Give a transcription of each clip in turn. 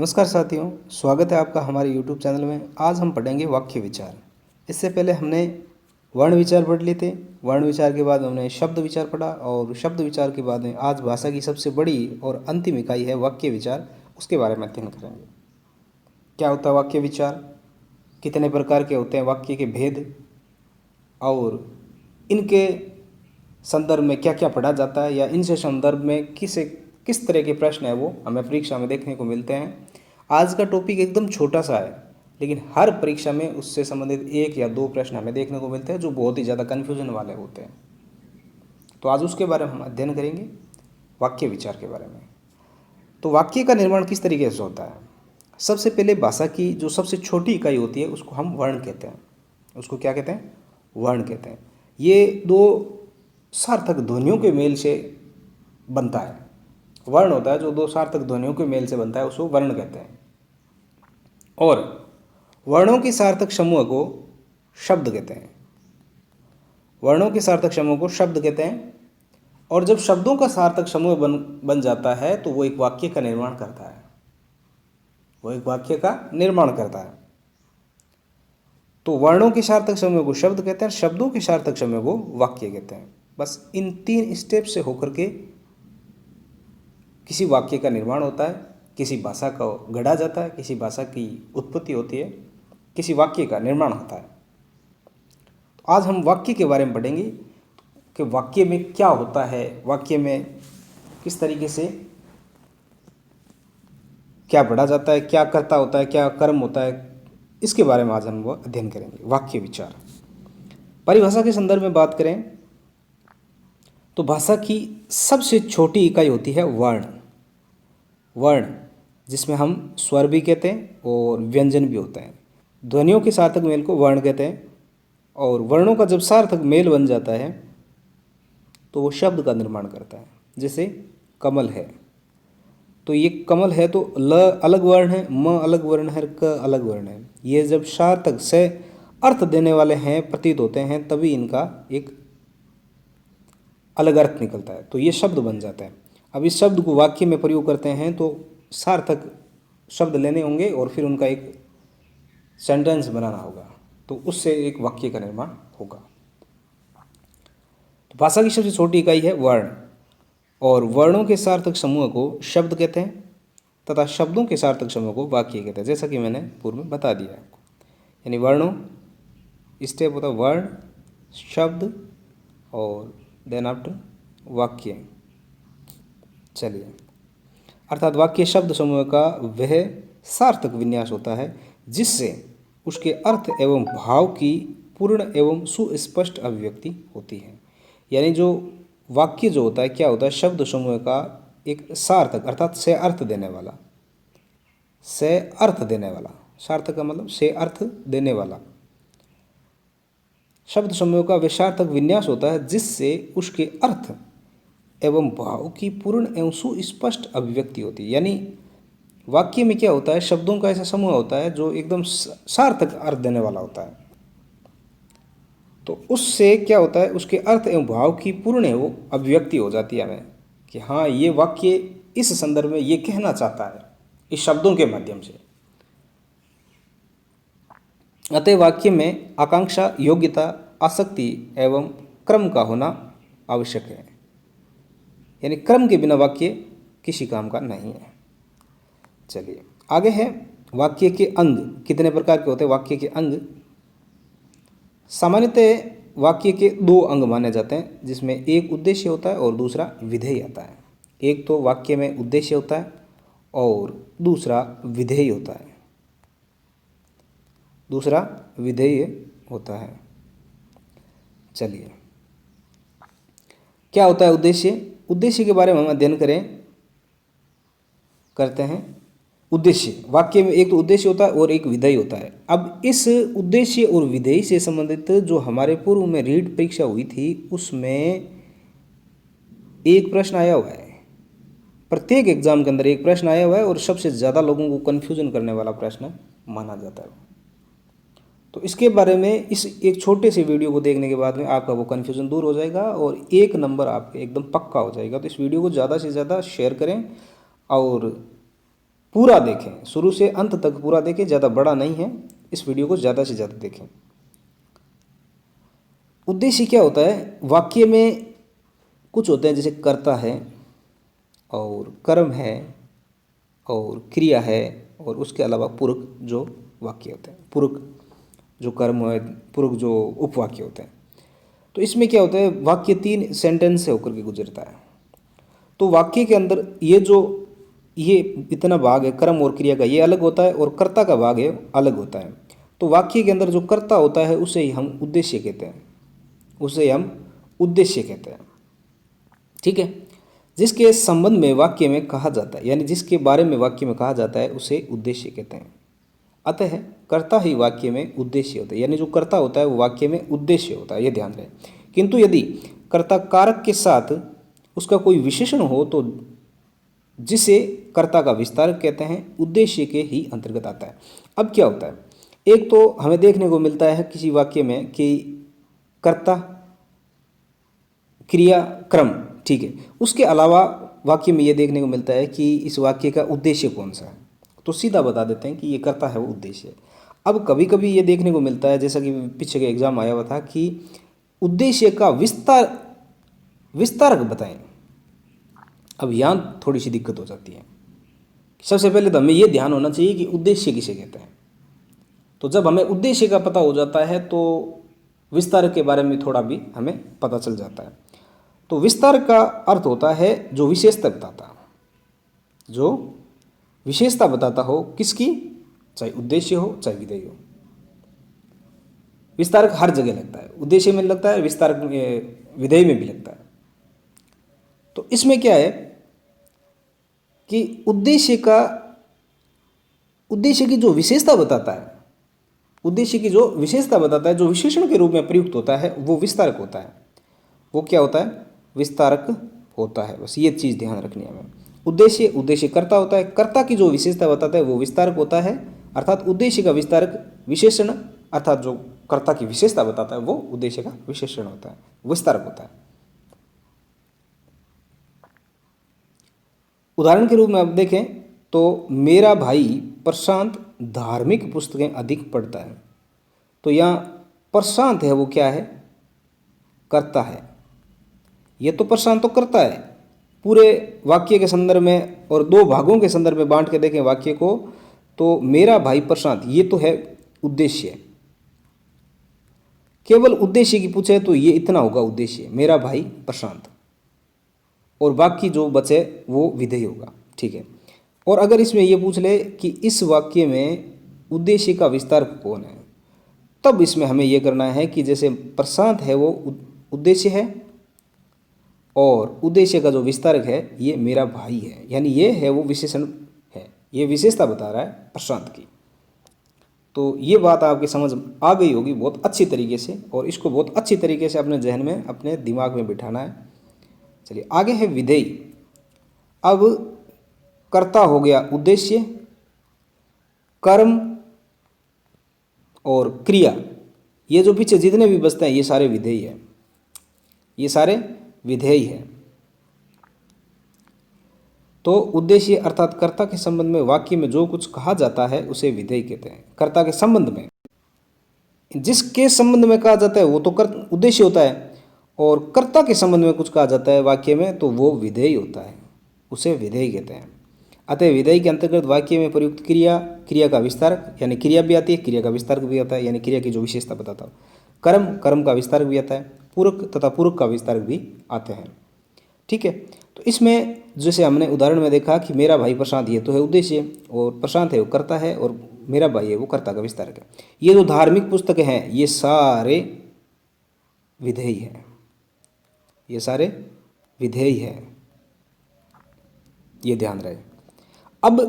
नमस्कार साथियों, स्वागत है आपका हमारे YouTube चैनल में। आज हम पढ़ेंगे वाक्य विचार। इससे पहले हमने वर्ण विचार पढ़ लिए थे। वर्ण विचार के बाद हमने शब्द विचार पढ़ा और शब्द विचार के बाद में आज भाषा की सबसे बड़ी और अंतिम इकाई है वाक्य विचार। उसके बारे में अध्ययन करेंगे। क्या होता है वाक्य विचार, कितने प्रकार के होते हैं वाक्य के भेद, और इनके संदर्भ में क्या क्या पढ़ा जाता है या इनसे संदर्भ में किस तरह के प्रश्न है वो हमें परीक्षा में देखने को मिलते हैं। आज का टॉपिक एकदम छोटा सा है, लेकिन हर परीक्षा में उससे संबंधित एक या दो प्रश्न हमें देखने को मिलते हैं जो बहुत ही ज़्यादा कन्फ्यूजन वाले होते हैं। तो आज उसके बारे में हम अध्ययन करेंगे, वाक्य विचार के बारे में। तो वाक्य का निर्माण किस तरीके से होता है। सबसे पहले भाषा की जो सबसे छोटी इकाई होती है उसको हम वर्ण कहते हैं। उसको क्या कहते हैं? वर्ण कहते हैं। ये दो सार्थक ध्वनियों के मेल से बनता है। वर्ण होता है जो दो सार्थक ध्वनियों के मेल से बनता है, उसको वर्ण कहते हैं। और वर्णों के सार्थक समूह को शब्द कहते हैं। वर्णों के सार्थक समूह को शब्द कहते हैं। और जब शब्दों का सार्थक समूह बन जाता है तो वो एक वाक्य का निर्माण करता है। वो एक वाक्य का निर्माण करता है। तो वर्णों के सार्थक समूह को शब्द कहते हैं, शब्दों के सार्थक समूह को वाक्य कहते हैं। बस इन तीन स्टेप से होकर के किसी वाक्य का निर्माण होता है, किसी भाषा का गढ़ा जाता है, किसी भाषा की उत्पत्ति होती है, किसी वाक्य का निर्माण होता है। तो आज हम वाक्य के बारे में पढ़ेंगे कि वाक्य में क्या होता है, वाक्य में किस तरीके से क्या पढ़ा जाता है, क्या कर्ता होता है, क्या कर्म होता है, इसके बारे में आज हम वो अध्ययन करेंगे। वाक्य विचार। परिभाषा के संदर्भ में बात करें तो भाषा की सबसे छोटी इकाई होती है वर्ण। वर्ण जिसमें हम स्वर भी कहते हैं और व्यंजन भी होते हैं। ध्वनियों के सार्थक मेल को वर्ण कहते हैं। और वर्णों का जब सार्थक मेल बन जाता है तो वो शब्द का निर्माण करता है। जैसे कमल है, तो ये कमल है तो ल अलग वर्ण है, म अलग वर्ण है, क अलग वर्ण है। ये जब सार्थक से अर्थ देने वाले हैं, प्रतीत होते हैं, तभी इनका एक अलग अर्थ निकलता है, तो ये शब्द बन जाता है। अब इस शब्द को वाक्य में प्रयोग करते हैं तो सार्थक शब्द लेने होंगे और फिर उनका एक सेंटेंस बनाना होगा, तो उससे एक वाक्य का निर्माण होगा। तो भाषा की सबसे छोटी इकाई है वर्ण। और वर्णों के सार्थक समूह को शब्द कहते हैं तथा शब्दों के सार्थक समूह को वाक्य कहते हैं, जैसा कि मैंने पूर्व में बता दिया आपको। यानी वर्णों स्टेप होता है वर्ण, शब्द और देन आफ्टर वाक्य। चलिए, अर्थात वाक्य शब्द समूह का वह सार्थक विन्यास होता है जिससे उसके अर्थ एवं भाव की पूर्ण एवं सुस्पष्ट अभिव्यक्ति होती है। यानी जो वाक्य जो होता है, क्या होता है? शब्द समूह का एक सार्थक अर्थात से अर्थ देने वाला, से अर्थ देने वाला, सार्थक का मतलब से अर्थ देने वाला शब्द समूह का विषयार्थक विन्यास होता है जिससे उसके अर्थ एवं भाव की पूर्ण एवं सुस्पष्ट अभिव्यक्ति होती है। यानी वाक्य में क्या होता है? शब्दों का ऐसा समूह होता है जो एकदम सार्थक अर्थ देने वाला होता है। तो उससे क्या होता है? उसके अर्थ एवं भाव की पूर्ण एवं अभिव्यक्ति हो जाती है हमें कि हाँ, ये वाक्य इस संदर्भ में ये कहना चाहता है इस शब्दों के माध्यम से। अतः वाक्य में आकांक्षा, योग्यता, आसक्ति एवं क्रम का होना आवश्यक है। यानी क्रम के बिना वाक्य किसी काम का नहीं है। चलिए आगे है वाक्य के अंग। कितने प्रकार के होते हैं वाक्य के अंग? सामान्यतः वाक्य के दो अंग माने जाते हैं, जिसमें एक उद्देश्य होता है और दूसरा विधेय आता है। एक तो वाक्य में उद्देश्य होता है और दूसरा विधेय होता है। दूसरा विधेय होता है। चलिए, क्या होता है उद्देश्य? उद्देश्य के बारे में हम अध्ययन करते हैं। उद्देश्य, वाक्य में एक तो उद्देश्य होता है और एक विधेय होता है। अब इस उद्देश्य और विधेय से संबंधित जो हमारे पूर्व में रीट परीक्षा हुई थी उसमें एक प्रश्न आया हुआ है। प्रत्येक एग्जाम के अंदर एक प्रश्न आया हुआ है और सबसे ज़्यादा लोगों को कन्फ्यूजन करने वाला प्रश्न माना जाता है। तो इसके बारे में इस एक छोटे से वीडियो को देखने के बाद में आपका वो कन्फ्यूज़न दूर हो जाएगा और एक नंबर आपके एकदम पक्का हो जाएगा। तो इस वीडियो को ज़्यादा से ज़्यादा शेयर करें और पूरा देखें, शुरू से अंत तक पूरा देखें, ज़्यादा बड़ा नहीं है, इस वीडियो को ज़्यादा से ज़्यादा देखें। उद्देश्य क्या होता है? वाक्य में कुछ होते हैं जैसे कर्ता है और कर्म है और क्रिया है और उसके अलावा पूरक जो वाक्य होते हैं, पूरक जो कर्म है, पूरक जो उपवाक्य होते हैं। तो इसमें क्या होता है, वाक्य 3 सेंटेंस से होकर के गुजरता है। तो वाक्य के अंदर ये इतना भाग है कर्म और क्रिया का, ये अलग होता है, और कर्ता का भाग है अलग होता है। तो वाक्य के अंदर जो कर्ता होता है उसे ही हम उद्देश्य कहते हैं, उसे हम उद्देश्य कहते हैं। ठीक है, जिसके संबंध में वाक्य में कहा जाता है, यानी जिसके बारे में वाक्य में कहा जाता है उसे उद्देश्य कहते हैं। अतः कर्ता ही वाक्य में उद्देश्य होता है, यानी जो कर्ता होता है वो वाक्य में उद्देश्य होता है, ये ध्यान रहे। किंतु यदि कर्ता कारक के साथ उसका कोई विशेषण हो तो जिसे कर्ता का विस्तारक कहते हैं, उद्देश्य के ही अंतर्गत आता है। अब क्या होता है, एक तो हमें देखने को मिलता है किसी वाक्य में कि कर्ता, क्रिया, क्रम, ठीक है। उसके अलावा वाक्य में ये देखने को मिलता है कि इस वाक्य का उद्देश्य कौन सा है, तो सीधा बता देते हैं कि ये कर्ता है, वो उद्देश्य है। अब कभी कभी ये देखने को मिलता है, जैसा कि पीछे के एग्जाम आया हुआ था, कि उद्देश्य का विस्तारक बताएं। अब यहाँ थोड़ी सी दिक्कत हो जाती है। सबसे पहले तो हमें ये ध्यान होना चाहिए कि उद्देश्य किसे कहते हैं। तो जब हमें उद्देश्य का पता हो जाता है तो विस्तारक के बारे में थोड़ा भी हमें पता चल जाता है। तो विस्तारक का अर्थ होता है जो विशेषता बताता, जो विशेषता बताता हो किसकी, चाहे उद्देश्य हो चाहे विधेय हो। विस्तारक हर जगह लगता है, उद्देश्य में लगता है, विस्तारक विधेय में भी लगता है। तो इसमें क्या है कि उद्देश्य की जो विशेषता बताता है, उद्देश्य की जो विशेषता बताता है, जो विशेषण के रूप में प्रयुक्त होता है, वो विस्तारक होता है। वो क्या होता है, विस्तारक होता है। बस ये चीज़ ध्यान रखनी है हमें। उद्देश्य कर्ता होता है, कर्ता की जो विशेषता बताता है वो विस्तारक होता है, अर्थात उद्देश्य का विस्तारक विशेषण, अर्थात जो कर्ता की विशेषता बताता है वो उद्देश्य का विशेषण होता है, विस्तारक होता है। उदाहरण के रूप में आप देखें तो मेरा भाई प्रशांत धार्मिक पुस्तकें अधिक पढ़ता है। तो यहाँ प्रशांत है वो क्या है, कर्ता है। ये तो प्रशांत तो करता है। पूरे वाक्य के संदर्भ में और 2 भागों के संदर्भ में बांट के देखें वाक्य को, तो मेरा भाई प्रशांत ये तो है उद्देश्य। केवल उद्देश्य की पूछे तो ये इतना होगा उद्देश्य, मेरा भाई प्रशांत, और बाकी जो बचे वो विधेय होगा। ठीक है, और अगर इसमें ये पूछ ले कि इस वाक्य में उद्देश्य का विस्तारक कौन है, तब इसमें हमें यह करना है कि जैसे प्रशांत है वो उद्देश्य है और उद्देश्य का जो विस्तारक है ये मेरा भाई है, यानी ये है वो विशेषण है, ये विशेषता बता रहा है प्रशांत की। तो ये बात आपकी समझ आ गई होगी बहुत अच्छी तरीके से, और इसको बहुत अच्छी तरीके से अपने जहन में, अपने दिमाग में बिठाना है। चलिए आगे है विधेय। अब कर्ता हो गया उद्देश्य, कर्म और क्रिया, ये जो पीछे जितने भी बचते हैं ये सारे विधेय है, ये सारे विधेय है। तो उद्देश्य अर्थात कर्ता के संबंध में वाक्य में जो कुछ कहा जाता है उसे विधेय कहते हैं। कर्ता के संबंध में, जिसके संबंध में कहा जाता है वो तो उद्देश्य होता है, और कर्ता के संबंध में कुछ कहा जाता है वाक्य में तो वो विधेय होता है, उसे विधेय कहते हैं। अतः विधेय के अंतर्गत वाक्य में प्रयुक्त क्रिया का विस्तारक, यानी क्रिया भी आती है, क्रिया का विस्तारक भी आता है, यानी क्रिया की जो विशेषता बताता हूँ। कर्म का विस्तारक भी आता है, पूरक तथा पूरक का विस्तारक भी आते हैं। ठीक है, तो इसमें जैसे हमने उदाहरण में देखा कि मेरा भाई प्रशांत, ये तो है उद्देश्य, और प्रशांत है वो कर्ता है, और मेरा भाई है वो कर्ता का विस्तारक है। ये जो धार्मिक पुस्तकें हैं ये सारे विधेय हैं, ये सारे विधेय हैं, ये ध्यान रहे। अब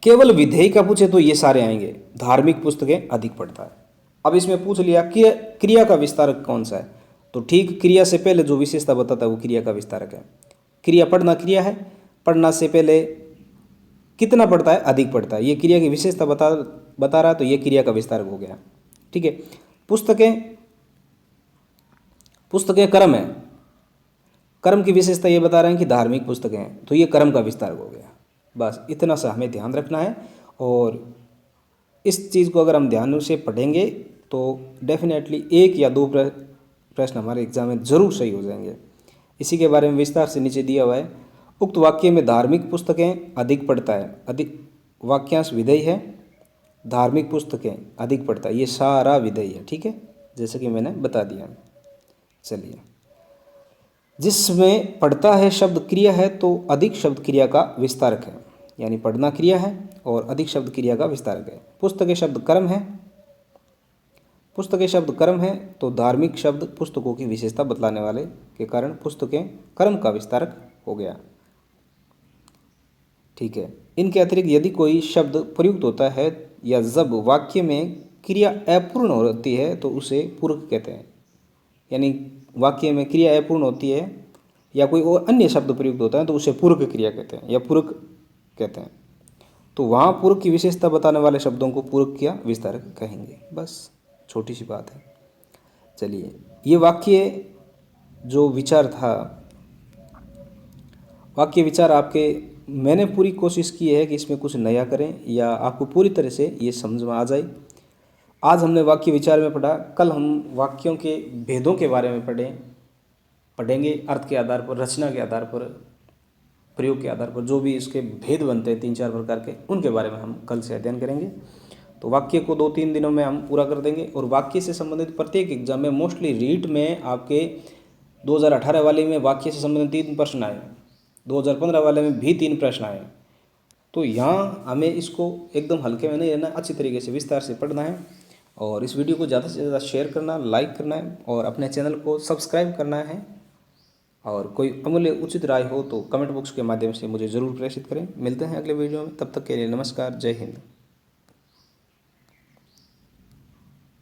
केवल विधेय का पूछे तो ये सारे आएंगे, धार्मिक पुस्तकें अधिक पढ़ता है। अब इसमें पूछ लिया कि क्रिया का विस्तारक कौन सा है, तो ठीक, क्रिया से पहले जो विशेषता बताता है वो क्रिया का विस्तारक है। क्रिया पढ़ना क्रिया है, पढ़ना से पहले कितना पढ़ता है, अधिक पढ़ता है, ये क्रिया की विशेषता बता रहा है, तो ये क्रिया का विस्तारक हो गया। ठीक है, पुस्तकें कर्म है, कर्म की विशेषता ये बता रहे हैं कि धार्मिक पुस्तकें हैं, तो ये कर्म का विस्तारक हो गया। बस इतना सा हमें ध्यान रखना है। और इस चीज़ को अगर हम ध्यान से पढ़ेंगे तो डेफिनेटली 1 या 2 प्रश्न हमारे एग्जाम में ज़रूर सही हो जाएंगे। इसी के बारे में विस्तार से नीचे दिया हुआ है। उक्त वाक्य में धार्मिक पुस्तकें अधिक पढ़ता है, अधिक वाक्यांश विधेय है, धार्मिक पुस्तकें अधिक पढ़ता है, ये सारा विधेय है। ठीक है, जैसे कि मैंने बता दिया। चलिए, जिसमें पढ़ता है शब्द क्रिया है तो अधिक शब्द क्रिया का विस्तारक है, यानी पढ़ना क्रिया है और अधिक शब्द क्रिया का विस्तारक है। पुस्तकें शब्द कर्म है, पुस्तकें शब्द कर्म है तो धार्मिक शब्द पुस्तकों की विशेषता बतलाने वाले के कारण पुस्तकें कर्म का विस्तारक हो गया। ठीक है, इनके अतिरिक्त यदि कोई शब्द प्रयुक्त होता है या जब वाक्य में क्रिया अपूर्ण होती है तो उसे पूरक कहते हैं। यानी वाक्य में क्रिया अपूर्ण होती है या कोई और अन्य शब्द प्रयुक्त होता है तो उसे पूरक क्रिया कहते हैं या पूरक कहते हैं। तो वहाँ पूरक की विशेषता बताने वाले शब्दों को पूरक या विस्तारक कहेंगे। बस छोटी सी बात है। चलिए, ये वाक्य जो विचार था, वाक्य विचार आपके, मैंने पूरी कोशिश की है कि इसमें कुछ नया करें या आपको पूरी तरह से ये समझ में आ जाए। आज हमने वाक्य विचार में पढ़ा, कल हम वाक्यों के भेदों के बारे में पढ़ेंगे। अर्थ के आधार पर, रचना के आधार पर, प्रयोग के आधार पर जो भी इसके भेद बनते हैं 3-4 प्रकार के, उनके बारे में हम कल से अध्ययन करेंगे। तो वाक्य को 2-3 दिनों में हम पूरा कर देंगे। और वाक्य से संबंधित प्रत्येक एग्जाम में, मोस्टली रीट में आपके 2018 वाले में वाक्य से संबंधित 3 प्रश्न आए, 2015 वाले में भी 3 प्रश्न आए। तो यहाँ हमें इसको एकदम हल्के में नहीं लेना, अच्छी तरीके से विस्तार से पढ़ना है। और इस वीडियो को ज़्यादा से ज़्यादा शेयर करना, लाइक करना है और अपने चैनल को सब्सक्राइब करना है। और कोई अमूल्य उचित राय हो तो कमेंट बॉक्स के माध्यम से मुझे ज़रूर प्रेषित करें। मिलते हैं अगले वीडियो में, तब तक के लिए नमस्कार, जय हिंद।